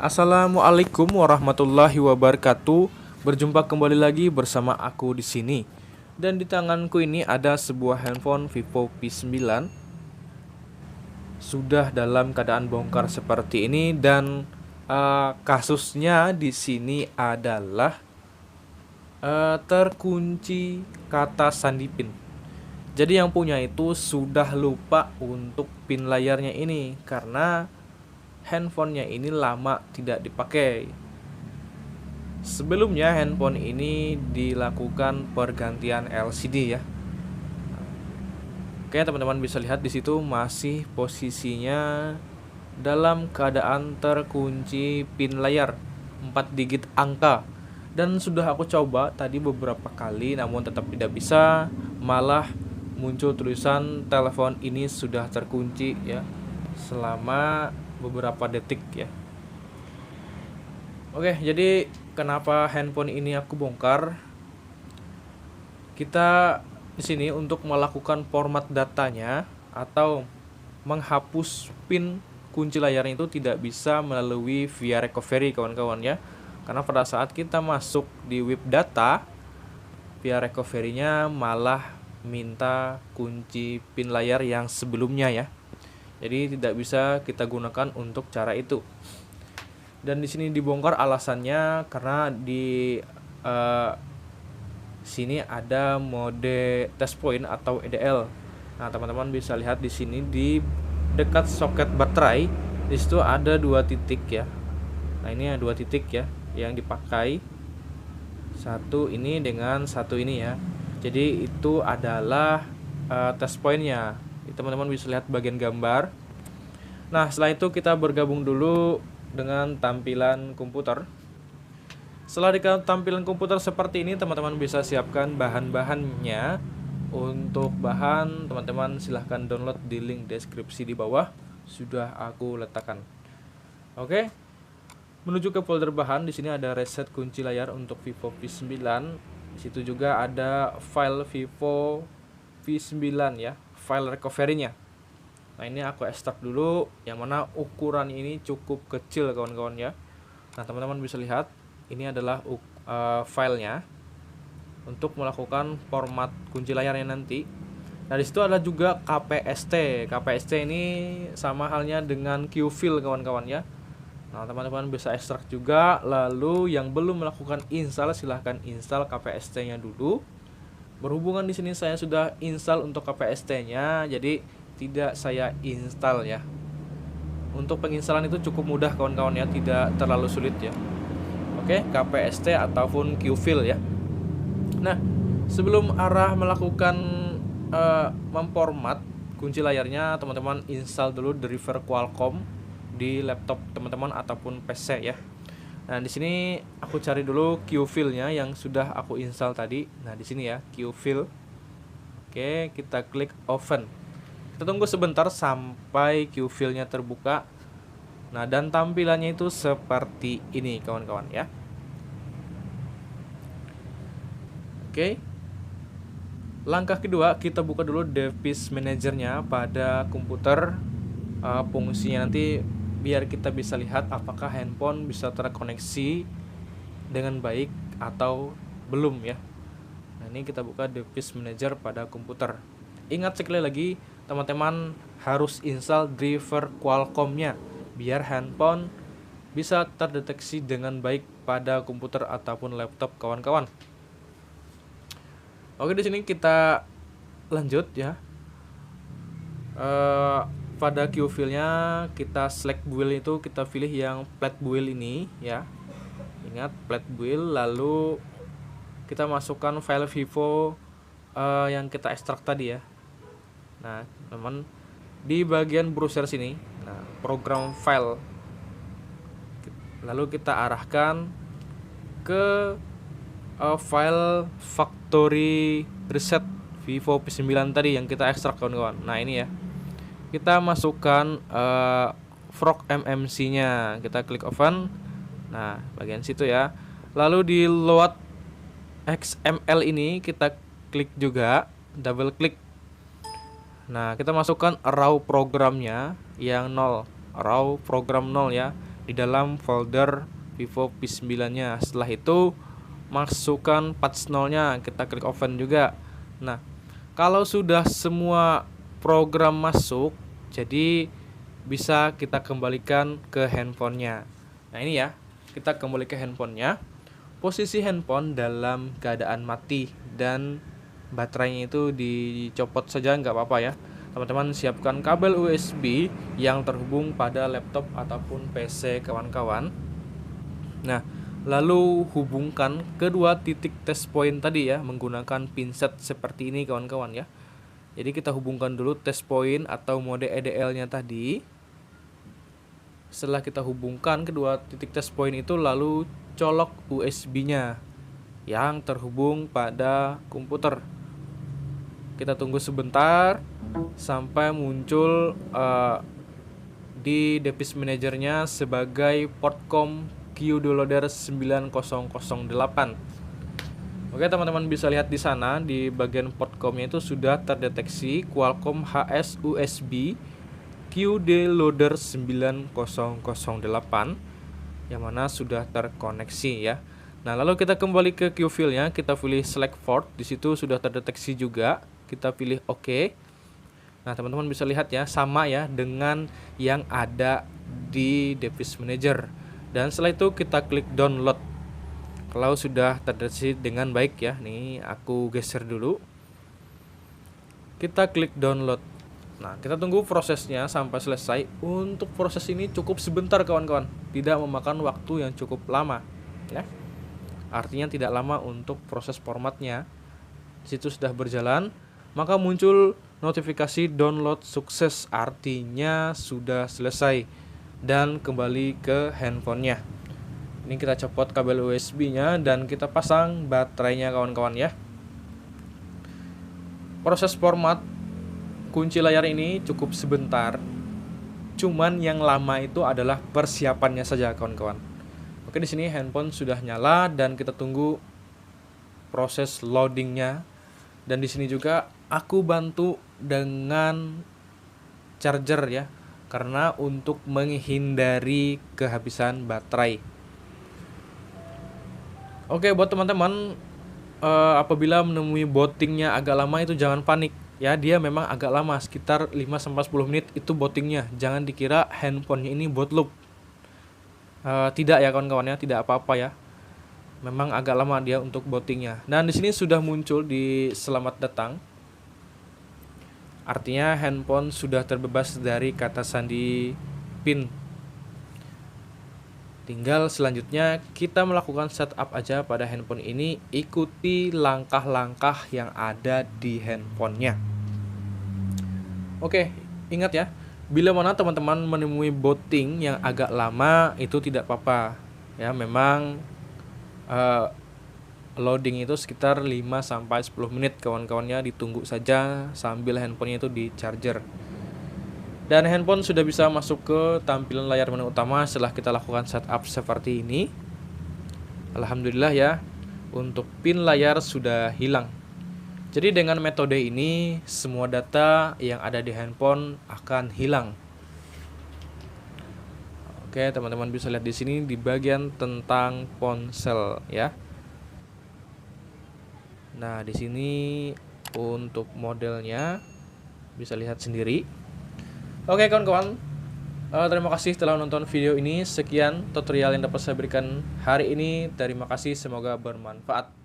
Assalamualaikum warahmatullahi wabarakatuh. Berjumpa kembali lagi bersama aku di sini. Dan di tanganku ini ada sebuah handphone Vivo V9. Sudah dalam keadaan bongkar seperti ini dan kasusnya di sini adalah terkunci kata sandi PIN. Jadi yang punya itu sudah lupa untuk PIN layarnya ini karena handphonenya ini lama tidak dipakai. Sebelumnya handphone ini dilakukan pergantian LCD ya. Oke, teman-teman bisa lihat di situ masih posisinya dalam keadaan terkunci PIN layar 4 digit angka. Dan sudah aku coba tadi beberapa kali namun tetap tidak bisa, malah muncul tulisan telepon ini sudah terkunci ya selama beberapa detik ya. Oke, jadi kenapa handphone ini aku bongkar? Kita di sini untuk melakukan format datanya atau menghapus PIN kunci layarnya itu tidak bisa melalui via recovery kawan-kawan ya. Karena pada saat kita masuk di web data, via recovery-nya malah minta kunci PIN layar yang sebelumnya ya. Jadi tidak bisa kita gunakan untuk cara itu. Dan di sini dibongkar alasannya karena di sini ada mode test point atau EDL. Nah, teman-teman bisa lihat di sini di dekat soket baterai, di situ ada 2 titik ya. Nah, ini ada 2 titik ya yang dipakai. Satu ini dengan satu ini ya. Jadi itu adalah test pointnya. Teman-teman bisa lihat bagian gambar. Nah, setelah itu kita bergabung dulu dengan tampilan komputer. Setelah di tampilan komputer seperti ini, teman-teman bisa siapkan bahan-bahannya. Untuk bahan, teman-teman silahkan download di link deskripsi di bawah. Sudah aku letakkan. Oke. Menuju ke folder bahan, di sini ada reset kunci layar untuk Vivo V9. Di situ juga ada file Vivo V9 ya, file recovery-nya. Nah, ini aku ekstrak dulu, yang mana ukuran ini cukup kecil kawan-kawan ya. Nah, teman-teman bisa lihat ini adalah filenya untuk melakukan format kunci layarnya nanti. Nah, di situ ada juga KPST. KPST ini sama halnya dengan QFill kawan-kawan ya. Nah, teman-teman bisa ekstrak juga. Lalu yang belum melakukan install silahkan install KPST-nya dulu. Berhubungan di sini saya sudah install untuk KPST-nya, jadi tidak saya install ya. Untuk penginstalan itu cukup mudah kawan-kawan ya, tidak terlalu sulit ya. Oke, KPST ataupun QFill ya. Nah, sebelum arah melakukan memformat kunci layarnya, teman-teman install dulu driver Qualcomm di laptop teman-teman ataupun PC ya. Nah, di sini aku cari dulu QFill-nya yang sudah aku install tadi. Nah, di sini ya, QFill. Oke, kita klik open. Kita tunggu sebentar sampai QFill-nya terbuka. Nah, dan tampilannya itu seperti ini kawan-kawan ya. Oke. Langkah kedua, kita buka dulu device manajernya pada komputer. Fungsinya nanti biar kita bisa lihat apakah handphone bisa terkoneksi dengan baik atau belum ya. Nah, ini kita buka device manager pada komputer. Ingat sekali lagi, teman-teman harus install driver Qualcomm-nya biar handphone bisa terdeteksi dengan baik pada komputer ataupun laptop kawan-kawan. Oke, di sini kita lanjut ya. Pada QFill-nya kita select build itu kita pilih yang flat build ini ya. Ingat flat build, lalu kita masukkan file Vivo yang kita ekstrak tadi ya. Nah, teman di bagian browser sini, nah program file, lalu kita arahkan ke file factory reset Vivo P9 tadi yang kita ekstrak kawan-kawan. Nah, ini ya. Kita masukkan frog MMC-nya. Kita klik open. Nah, bagian situ ya. Lalu di load XML ini kita klik juga, double klik. Nah, kita masukkan raw programnya yang 0, raw program 0 ya. di dalam folder Vivo P9-nya. Setelah itu masukkan patch 0-nya, kita klik open juga. Nah, kalau sudah semua program masuk, jadi bisa kita kembalikan ke handphonenya. Nah ini ya, kita kembali ke handphonenya. Posisi handphone dalam keadaan mati dan baterainya itu dicopot saja, nggak apa-apa ya. Teman-teman siapkan kabel USB yang terhubung pada laptop ataupun PC kawan-kawan. Nah, lalu hubungkan kedua titik test point tadi ya, menggunakan pinset seperti ini kawan-kawan ya. Jadi kita hubungkan dulu test point atau mode EDL-nya tadi. Setelah kita hubungkan kedua titik test point itu, lalu colok USB-nya yang terhubung pada komputer. Kita tunggu sebentar sampai muncul di device manajernya sebagai portcom QD-Loader 9008. Oke, teman-teman bisa lihat di sana di bagian portcom-nya itu sudah terdeteksi Qualcomm HS USB QD-Loader 9008 yang mana sudah terkoneksi ya. Nah, lalu kita kembali ke Q-File-nya, kita pilih select port, di situ sudah terdeteksi juga. Kita pilih OK. Nah, teman-teman bisa lihat ya, sama ya dengan yang ada di device manager. Dan setelah itu kita klik download. Kalau sudah terdeteksi dengan baik ya, nih aku geser dulu. Kita klik download. Nah, kita tunggu prosesnya sampai selesai. Untuk proses ini cukup sebentar kawan-kawan, tidak memakan waktu yang cukup lama ya. Artinya tidak lama untuk proses formatnya. Di situ sudah berjalan, maka muncul notifikasi download sukses, artinya sudah selesai dan kembali ke handphonenya. Ini kita copot kabel USB-nya dan kita pasang baterainya kawan-kawan ya. Proses format kunci layar ini cukup sebentar. Cuman yang lama itu adalah persiapannya saja kawan-kawan. Oke, di sini handphone sudah nyala dan kita tunggu proses loadingnya. Dan di sini juga aku bantu dengan charger ya, karena untuk menghindari kehabisan baterai. Oke, buat teman-teman apabila menemui bootingnya agak lama itu jangan panik. Ya, dia memang agak lama, sekitar 5-10 menit itu bootingnya. Jangan dikira handphonenya ini boot loop. Tidak ya kawan-kawan ya, tidak apa-apa ya. Memang agak lama dia untuk bootingnya. Dan di sini sudah muncul di selamat datang. Artinya handphone sudah terbebas dari kata sandi PIN. Tinggal selanjutnya kita melakukan setup aja pada handphone ini. Ikuti langkah-langkah yang ada di handphonenya. Oke, ingat ya, bila mana teman-teman menemui booting yang agak lama itu tidak apa-apa ya. Memang loading itu sekitar 5-10 menit kawan-kawannya, ditunggu saja sambil handphonenya itu di charger. Dan handphone sudah bisa masuk ke tampilan layar menu utama setelah kita lakukan setup seperti ini. Alhamdulillah ya, untuk pin layar sudah hilang. Jadi dengan metode ini semua data yang ada di handphone akan hilang. Oke, teman-teman bisa lihat di sini di bagian tentang ponsel ya. Nah, di sini untuk modelnya bisa lihat sendiri. Oke kawan-kawan, terima kasih telah menonton video ini. Sekian tutorial yang dapat saya berikan hari ini. Terima kasih, semoga bermanfaat.